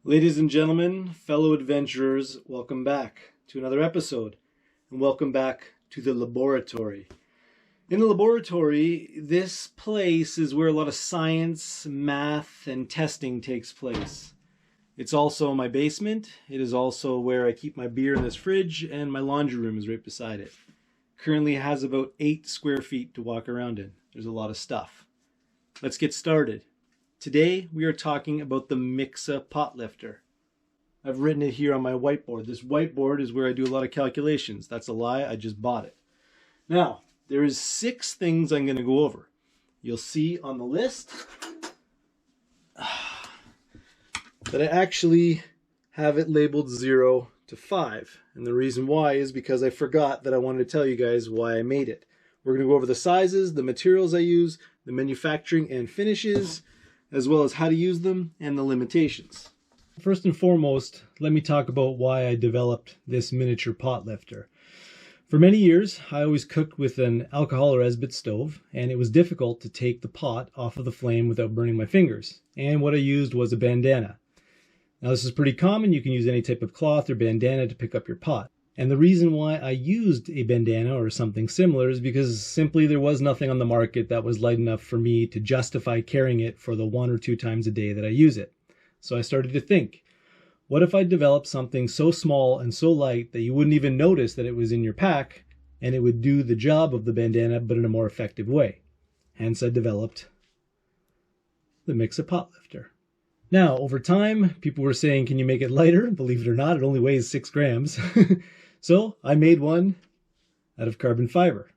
Ladies and gentlemen, fellow adventurers, welcome back to another episode, and welcome back to the laboratory. In the laboratory, this place is where a lot of science, math, and testing takes place. It's also my basement. It is also where I keep my beer in this fridge, and my laundry room is right beside it. Currently has about 8 square feet to walk around in. There's a lot of stuff. Let's get started. Today we are talking about the Miksa Pot Lifter. I've written it here on my whiteboard. This whiteboard is where I do a lot of calculations. That's a lie, I just bought it. Now, there is 6 things I'm going to go over. You'll see on the list that I actually have it labeled 0 to 5. And the reason why is because I forgot that I wanted to tell you guys why I made it. We're going to go over the sizes, the materials I use, the manufacturing and finishes, as well as how to use them and the limitations. First and foremost, let me talk about why I developed this miniature pot lifter. For many years, I always cooked with an alcohol or Esbit stove, and it was difficult to take the pot off of the flame without burning my fingers. And what I used was a bandana. Now this is pretty common. You can use any type of cloth or bandana to pick up your pot. And the reason why I used a bandana or something similar is because simply there was nothing on the market that was light enough for me to justify carrying it for the 1 or 2 times a day that I use it. So I started to think, what if I developed something so small and so light that you wouldn't even notice that it was in your pack, and it would do the job of the bandana but in a more effective way? Hence I developed the Miksa Pot Lifter. Now, over time, people were saying, can you make it lighter? Believe it or not, it only weighs 6 grams. So I made one out of carbon fiber.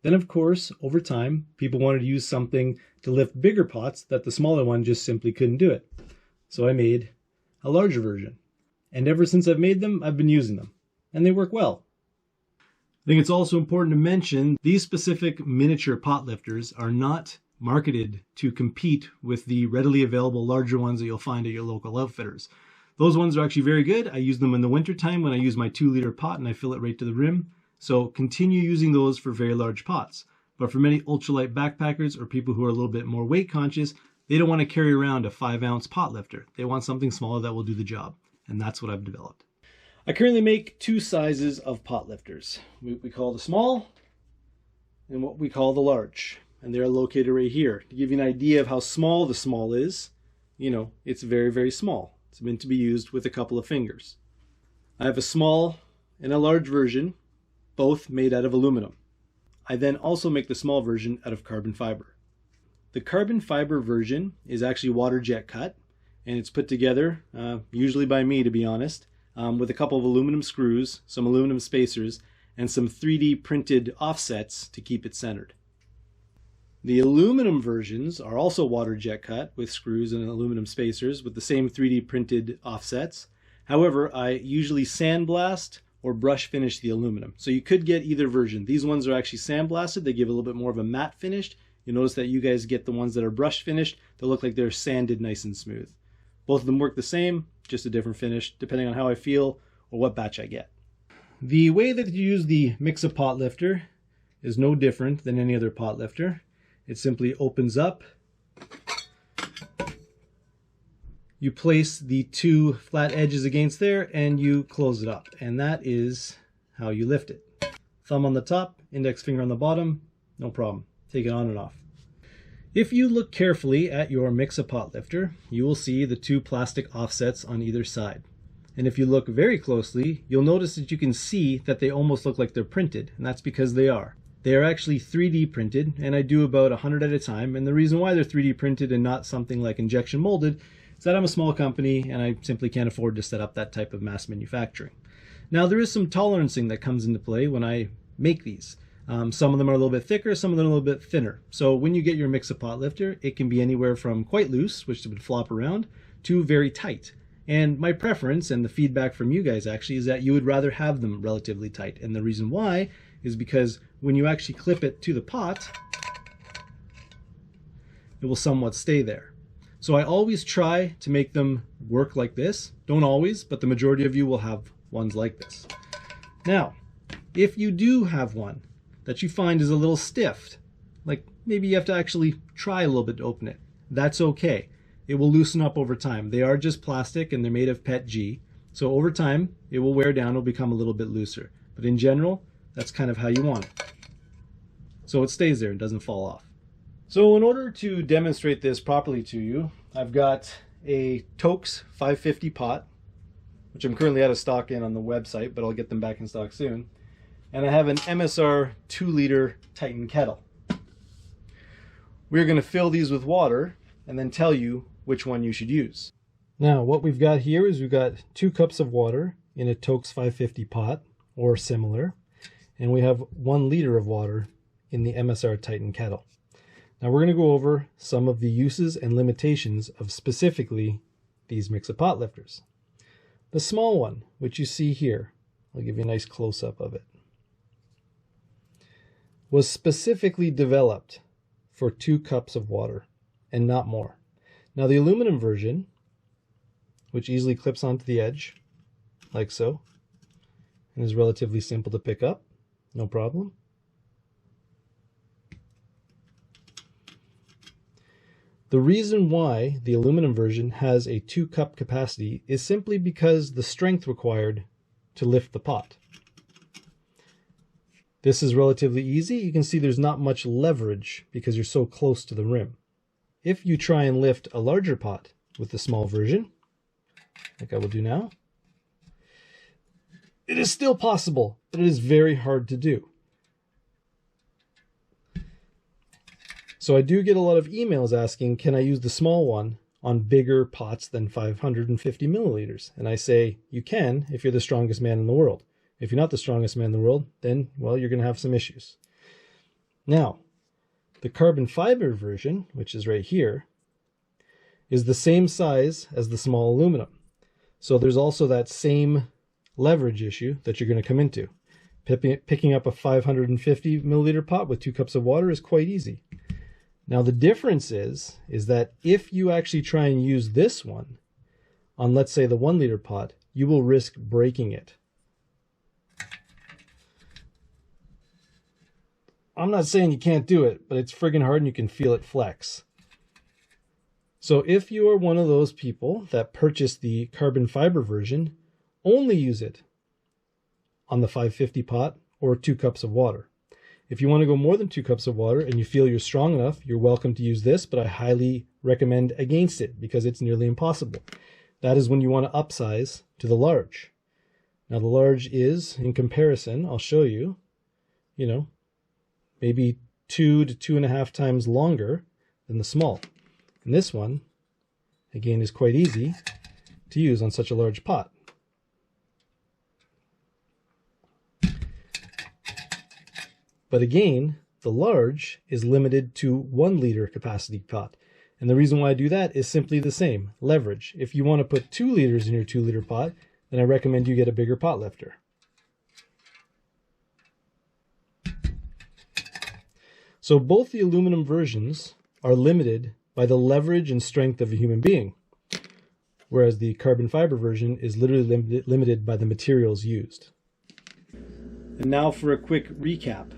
Then, of course, over time, people wanted to use something to lift bigger pots that the smaller one just simply couldn't do it. So I made a larger version. And ever since I've made them, I've been using them. And they work well. I think it's also important to mention these specific miniature pot lifters are not marketed to compete with the readily available larger ones that you'll find at your local outfitters. Those ones are actually very good. I use them in the wintertime when I use my 2-liter pot and I fill it right to the rim. So continue using those for very large pots. But for many ultralight backpackers or people who are a little bit more weight conscious, they don't want to carry around a 5-ounce pot lifter. They want something smaller that will do the job. And that's what I've developed. I currently make 2 sizes of pot lifters. We call the small and what we call the large. And they're located right here. To give you an idea of how small the small is, it's very, very small. It's meant to be used with a couple of fingers. I have a small and a large version, both made out of aluminum. I then also make the small version out of carbon fiber. The carbon fiber version is actually water jet cut, and it's put together, usually by me to be honest, with a couple of aluminum screws, some aluminum spacers, and some 3D printed offsets to keep it centered. The aluminum versions are also water jet cut with screws and aluminum spacers with the same 3D printed offsets. However, I usually sandblast or brush finish the aluminum. So you could get either version. These ones are actually sandblasted. They give a little bit more of a matte finish. You'll notice that you guys get the ones that are brush finished. They look like they're sanded nice and smooth. Both of them work the same, just a different finish depending on how I feel or what batch I get. The way that you use the Miksa Pot Lifter is no different than any other pot lifter. It simply opens up. You place the 2 flat edges against there and you close it up. And that is how you lift it. Thumb on the top, index finger on the bottom, no problem. Take it on and off. If you look carefully at your Miksa Pot Lifter, you will see the 2 plastic offsets on either side. And if you look very closely, you'll notice that you can see that they almost look like they're printed, and that's because they are. They are actually 3D printed, and I do about 100 at a time. And the reason why they're 3D printed and not something like injection molded is that I'm a small company and I simply can't afford to set up that type of mass manufacturing. Now, there is some tolerancing that comes into play when I make these. Some of them are a little bit thicker, some of them are a little bit thinner. So when you get your Miksa Pot Lifter, it can be anywhere from quite loose, which would flop around, to very tight. And my preference, and the feedback from you guys actually, is that you would rather have them relatively tight. And the reason why is because when you actually clip it to the pot, it will somewhat stay there. So I always try to make them work like this. Don't always, but the majority of you will have ones like this. Now, if you do have one that you find is a little stiff, like maybe you have to actually try a little bit to open it, that's okay. it will loosen up over time. They are just plastic and they're made of PETG. So over time, it will wear down, it'll become a little bit looser. But in general, that's kind of how you want it. So it stays there and doesn't fall off. So in order to demonstrate this properly to you, I've got a Toaks 550 pot, which I'm currently out of stock in on the website, but I'll get them back in stock soon. And I have an MSR 2-liter Titan kettle. We're going to fill these with water and then tell you which one you should use. Now what we've got here is we've got 2 cups of water in a Toaks 550 pot or similar, and we have 1 liter of water in the MSR Titan kettle. Now we're going to go over some of the uses and limitations of specifically these Miksa Pot Lifters. The small one, which you see here, I'll give you a nice close-up of it, was specifically developed for 2 cups of water and not more. Now the aluminum version, which easily clips onto the edge, like so, and is relatively simple to pick up, no problem. The reason why the aluminum version has a 2-cup capacity is simply because the strength required to lift the pot. This is relatively easy. You can see there's not much leverage because you're so close to the rim. If you try and lift a larger pot with the small version, like I will do now, it is still possible, but it is very hard to do. So I do get a lot of emails asking, can I use the small one on bigger pots than 550 milliliters? And I say, you can if you're the strongest man in the world. If you're not the strongest man in the world, then, well, you're going to have some issues. Now, the carbon fiber version, which is right here, is the same size as the small aluminum. So there's also that same leverage issue that you're going to come into. Picking up a 550 milliliter pot with 2 cups of water is quite easy. Now the difference is that if you actually try and use this one on, let's say, the 1 liter pot, you will risk breaking it. I'm not saying you can't do it, but it's friggin' hard and you can feel it flex. So if you are one of those people that purchase the carbon fiber version, only use it on the 550 pot or 2 cups of water. If you want to go more than 2 cups of water and you feel you're strong enough, you're welcome to use this, but I highly recommend against it because it's nearly impossible. That is when you want to upsize to the large. Now the large is, in comparison, I'll show you, maybe 2 to 2.5 times longer than the small. And this one, again, is quite easy to use on such a large pot. But again, the large is limited to 1 liter capacity pot. And the reason why I do that is simply the same, leverage. If you want to put 2 liters in your 2 liter pot, then I recommend you get a bigger pot lifter. So both the aluminum versions are limited by the leverage and strength of a human being, whereas the carbon fiber version is literally limited by the materials used. And now for a quick recap.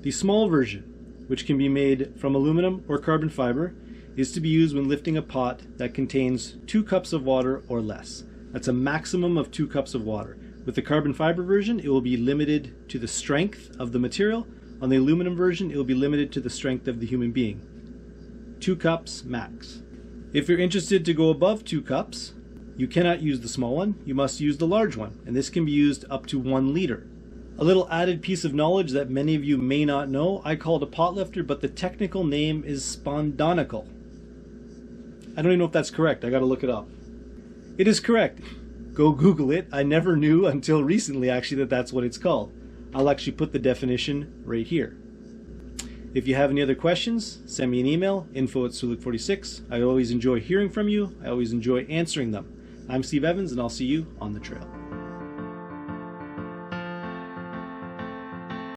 The small version, which can be made from aluminum or carbon fiber, is to be used when lifting a pot that contains 2 cups of water or less. That's a maximum of 2 cups of water. With the carbon fiber version, it will be limited to the strength of the material. On the aluminum version, it will be limited to the strength of the human being. 2 cups max. If you're interested to go above 2 cups, you cannot use the small one, you must use the large one, and this can be used up to 1 liter. A little added piece of knowledge that many of you may not know, I call it a pot lifter, but the technical name is Spondonicle. I don't even know if that's correct, I gotta look it up. It is correct. Go Google it. I never knew until recently actually that that's what it's called. I'll actually put the definition right here. If you have any other questions, send me an email, info@suluk46. I always enjoy hearing from you. I always enjoy answering them. I'm Steve Evans, and I'll see you on the trail.